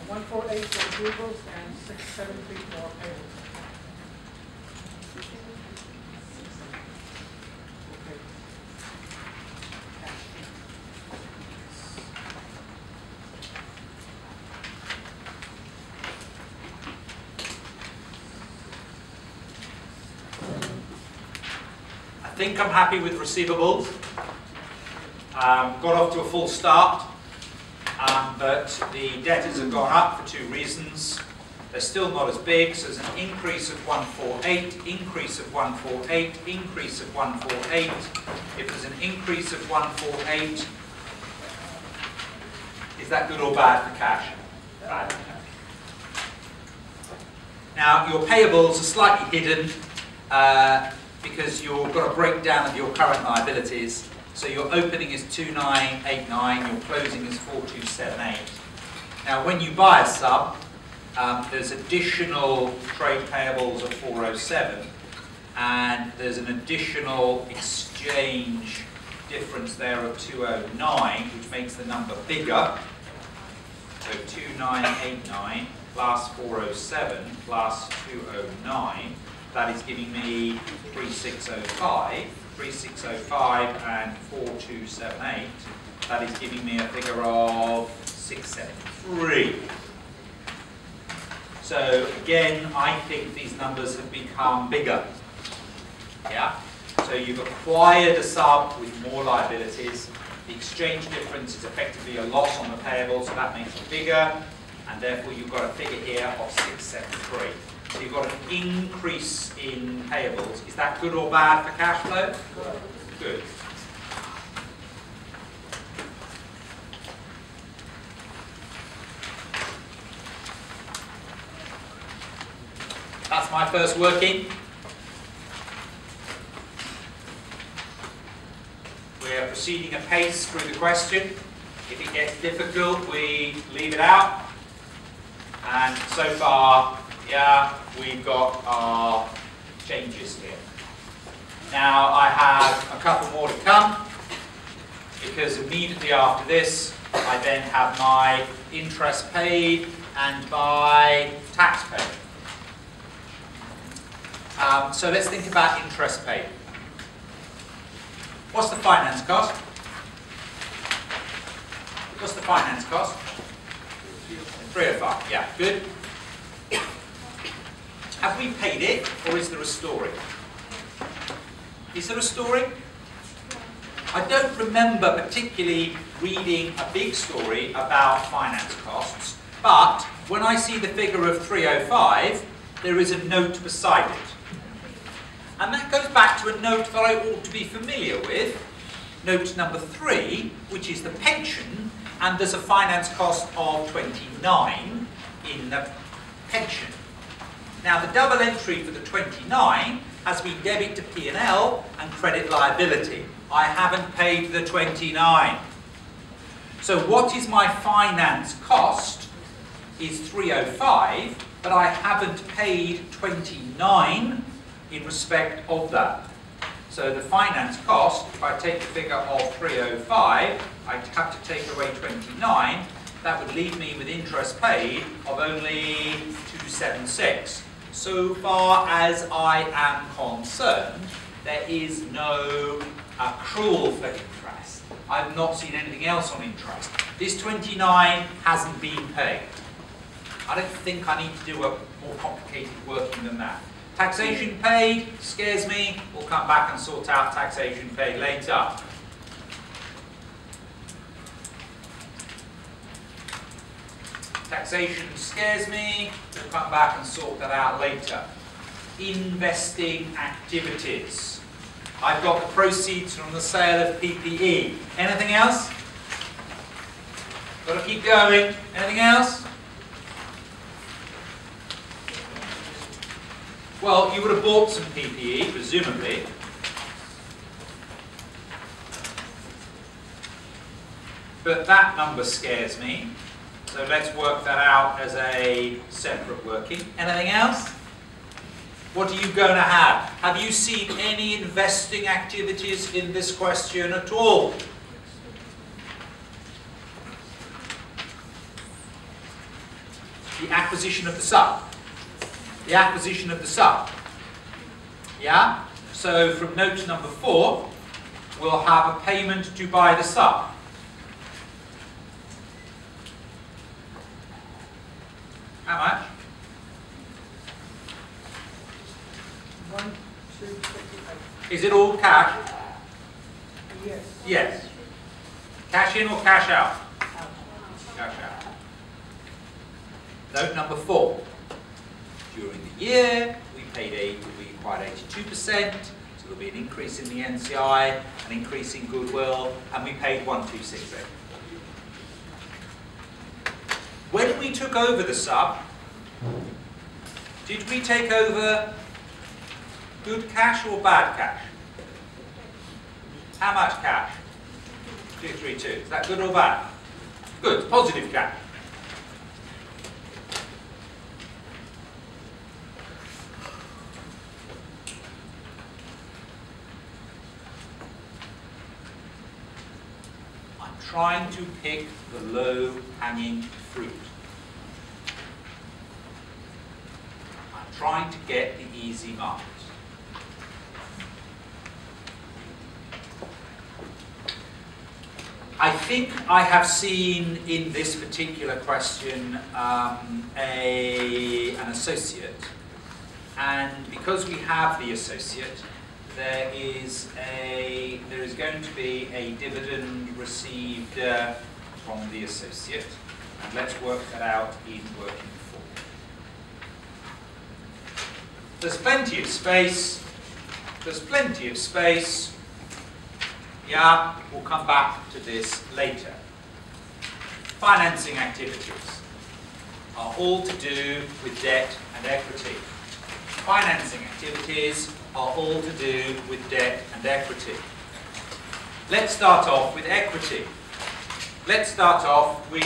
$148 for receivables and $673 for payables. I think I'm happy with receivables. Got off to a full start, but the debtors have gone up for two reasons. They're still not as big, so there's an increase of 148, increase of 148, increase of 148. If there's an increase of 148, is that good or bad for cash? Bad for cash. Now, your payables are slightly hidden because you've got a breakdown of your current liabilities. So your opening is 2989, your closing is 4278. Now, when you buy a sub, there's additional trade payables of 407, and there's an additional exchange difference there of 209, which makes the number bigger. So 2989 plus 407 plus 209, that is giving me 3605. 3605 and 4278, that is giving me a figure of 673. So again, I think these numbers have become bigger. Yeah? So you've acquired a sub with more liabilities. The exchange difference is effectively a loss on the payable, so that makes it bigger, and therefore you've got a figure here of 673. So you've got an increase in payables. Is that good or bad for cash flow? Good. That's my first working. We're proceeding apace through the question. If it gets difficult, we leave it out. And so far, yeah, we've got our changes here. Now I have a couple more to come, because immediately after this, I then have my interest paid and my tax paid. So let's think about interest paid. What's the finance cost? What's the finance cost? 305, yeah, good. Have we paid it, or is there a story? Is there a story? I don't remember particularly reading a big story about finance costs, but when I see the figure of 305, there is a note beside it. And that goes back to a note that I ought to be familiar with, note number 3, which is the pension, and there's a finance cost of 29 in the pension. Now the double entry for the 29 has been debit to P&L and credit liability. I haven't paid the 29. So what is my finance cost is 305, but I haven't paid 29 in respect of that. So the finance cost, if I take the figure of 305, I have to take away 29, that would leave me with interest paid of only 276. So far as I am concerned, there is no accrual for interest. I've not seen anything else on interest. This 29 hasn't been paid. I don't think I need to do a more complicated working than that. Taxation paid scares me. We'll come back and sort out taxation paid later. Taxation scares me. We'll come back and sort that out later. Investing activities. I've got the proceeds from the sale of PPE. Anything else? Got to keep going. Anything else? Well, you would have bought some PPE, presumably. But that number scares me. So let's work that out as a separate working. Anything else? What are you going to have? Have you seen any investing activities in this question at all? The acquisition of the sub. The acquisition of the sub. Yeah? So from note number 4, we'll have a payment to buy the sub. How much? 1,258. Is it all cash? Yes. Yes. Cash in or cash out? Out. Cash out. Note number 4. During the year, we acquired 82%, so there'll be an increase in the NCI, an increase in goodwill, and we paid 1,268. When we took over the sub, did we take over good cash or bad cash? How much cash? 232. Is that good or bad? Good. Positive cash. I'm trying to pick the low-hanging fruit. I'm trying to get the easy marks. I think I have seen in this particular question an associate, and because we have the associate, there is going to be a dividend received from the associate, and let's work that out in working form. There's plenty of space. There's plenty of space. Yeah, we'll come back to this later. Financing activities are all to do with debt and equity. Financing activities are all to do with debt and equity. Let's start off with equity. Let's start off with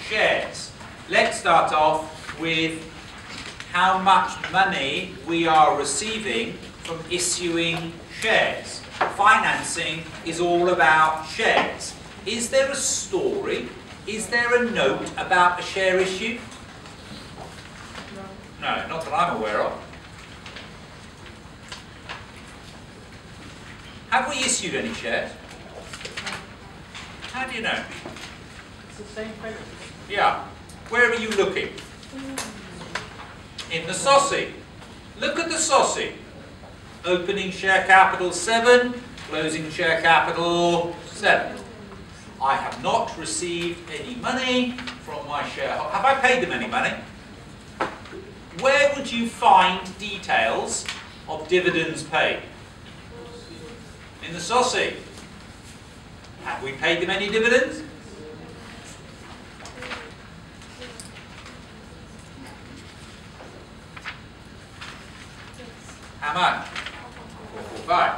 shares. Let's start off with how much money we are receiving from issuing shares. Financing is all about shares. Is there a story? Is there a note about a share issue? No. No, not that I'm aware of. Have we issued any shares? How do you know? It's the same credit. Yeah. Where are you looking? In the SOSI. Look at the SOSI. Opening share capital 7, closing share capital 7. I have not received any money from my shareholders. Have I paid them any money? Where would you find details of dividends paid? In the SOSI. Have we paid them any dividends? How much? 445.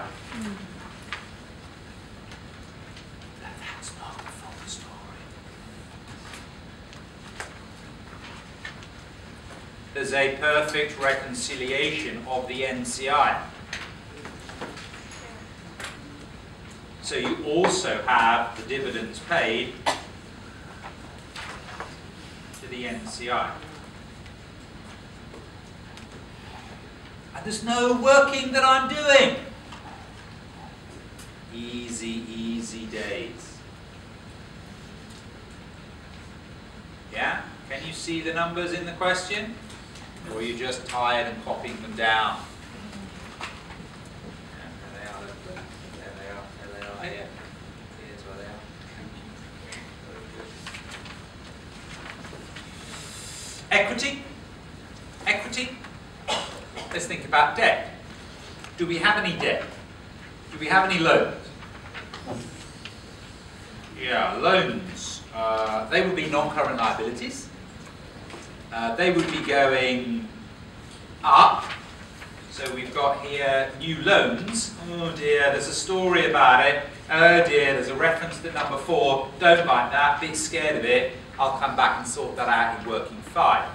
That's not the full story. There's a perfect reconciliation of the NCI. So you also have the dividends paid to the NCI. And there's no working that I'm doing. Easy, easy days. Yeah? Can you see the numbers in the question? Or are you just tired and copying them down? Yeah, there they are. There they are. There they are. Here. Here's where they are. Equity. Equity. Let's think about debt. Do we have any debt? Do we have any loans? Yeah, loans. They would be non-current liabilities. They would be going up. So we've got here new loans. Oh dear, there's a story about it. Oh dear, there's a reference to number 4. Don't like that, bit scared of it. I'll come back and sort that out in working 5.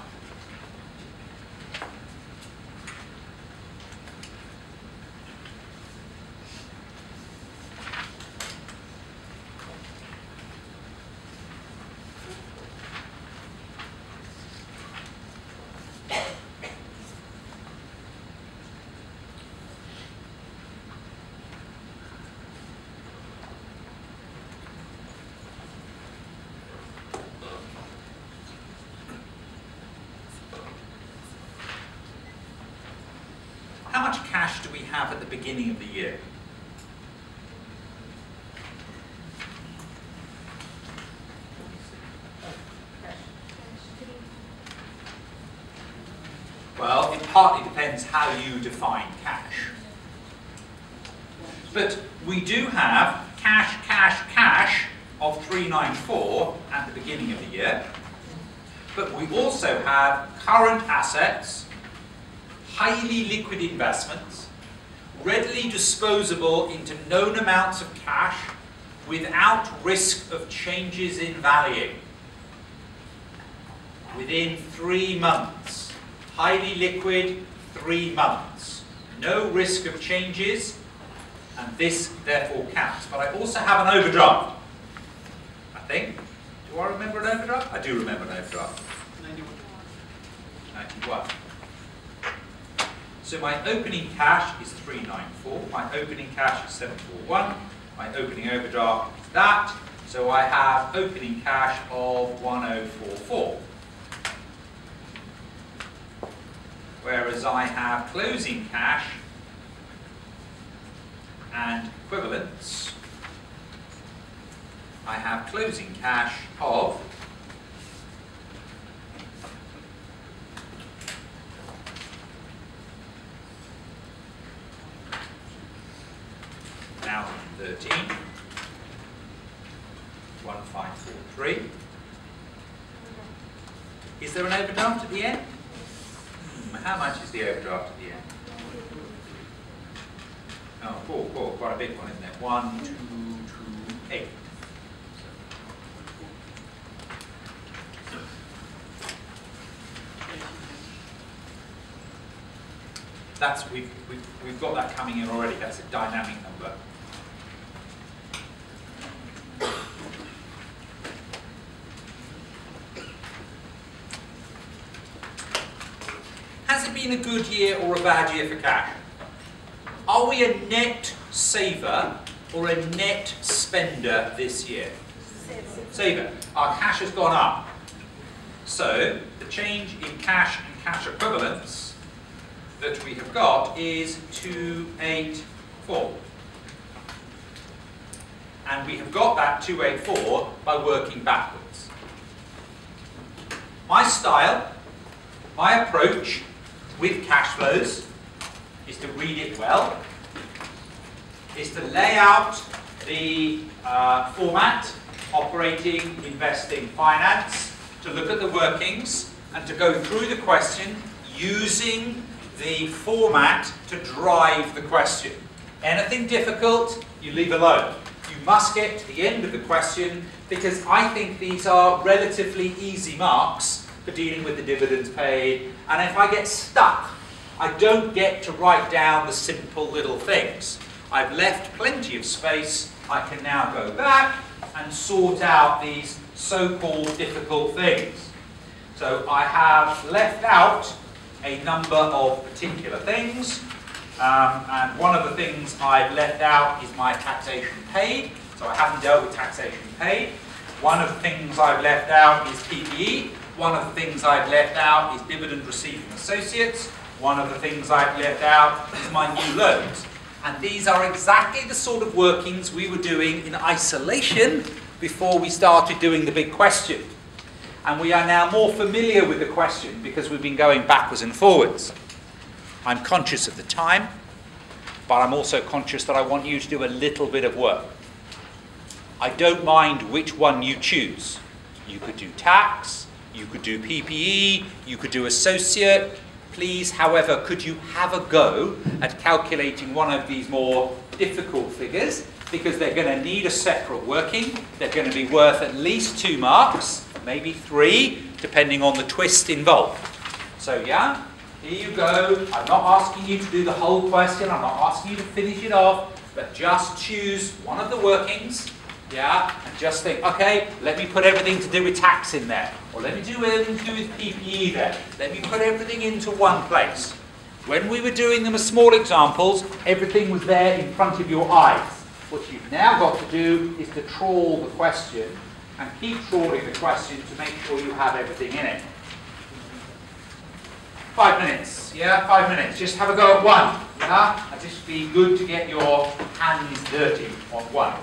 How much cash do we have at the beginning of the year? Well, it partly depends how you define cash. But we do have cash of 394 at the beginning of the year. But we also have current assets, highly liquid investments, readily disposable into known amounts of cash without risk of changes in value within 3 months. Highly liquid, 3 months. No risk of changes, and this therefore counts. But I also have an overdraft, I think. Do I remember an overdraft? I do remember an overdraft. 91. So my opening cash is 394, my opening cash is 741, my opening overdraft is that, so I have opening cash of 1044. Whereas I have closing cash and equivalents, I have closing cash of 13, 1543. Is there an overdraft at the end? How much is the overdraft at the end? Oh, quite a big one, isn't it? 1228. That's we've got that coming in already. That's a dynamic number. Has it been a good year or a bad year for cash? Are we a net saver or a net spender this year? Saver. Our cash has gone up. So the change in cash and cash equivalents that we have got is 284. And we have got that 284 by working backwards. My style, my approach with cash flows is to read it well, is to lay out the format, operating, investing, finance, to look at the workings and to go through the question using the format to drive the question. Anything difficult, you leave alone. You must get to the end of the question because I think these are relatively easy marks for dealing with the dividends paid, and if I get stuck, I don't get to write down the simple little things. I've left plenty of space. I can now go back and sort out these so-called difficult things. So I have left out a number of particular things, and one of the things I've left out is my taxation paid, so I haven't dealt with taxation paid. One of the things I've left out is PPE. One of the things I've left out is dividend received from associates. One of the things I've left out is my new loans. And these are exactly the sort of workings we were doing in isolation before we started doing the big question. And we are now more familiar with the question because we've been going backwards and forwards. I'm conscious of the time, but I'm also conscious that I want you to do a little bit of work. I don't mind which one you choose. You could do tax, you could do PPE, you could do associate. Please, however, could you have a go at calculating one of these more difficult figures, because they're going to need a separate working. They're going to be worth at least 2 marks, maybe 3, depending on the twist involved. So yeah, here you go. I'm not asking you to do the whole question. I'm not asking you to finish it off, but just choose one of the workings, yeah, and just think, okay, let me put everything to do with tax in there, or let me do everything to do with PPE there. Let me put everything into one place. When we were doing them as small examples, everything was there in front of your eyes. What you've now got to do is to trawl the question and keep trawling the question to make sure you have everything in it. 5 minutes, yeah, 5 minutes. Just have a go at one, yeah? And just be good to get your hands dirty on one.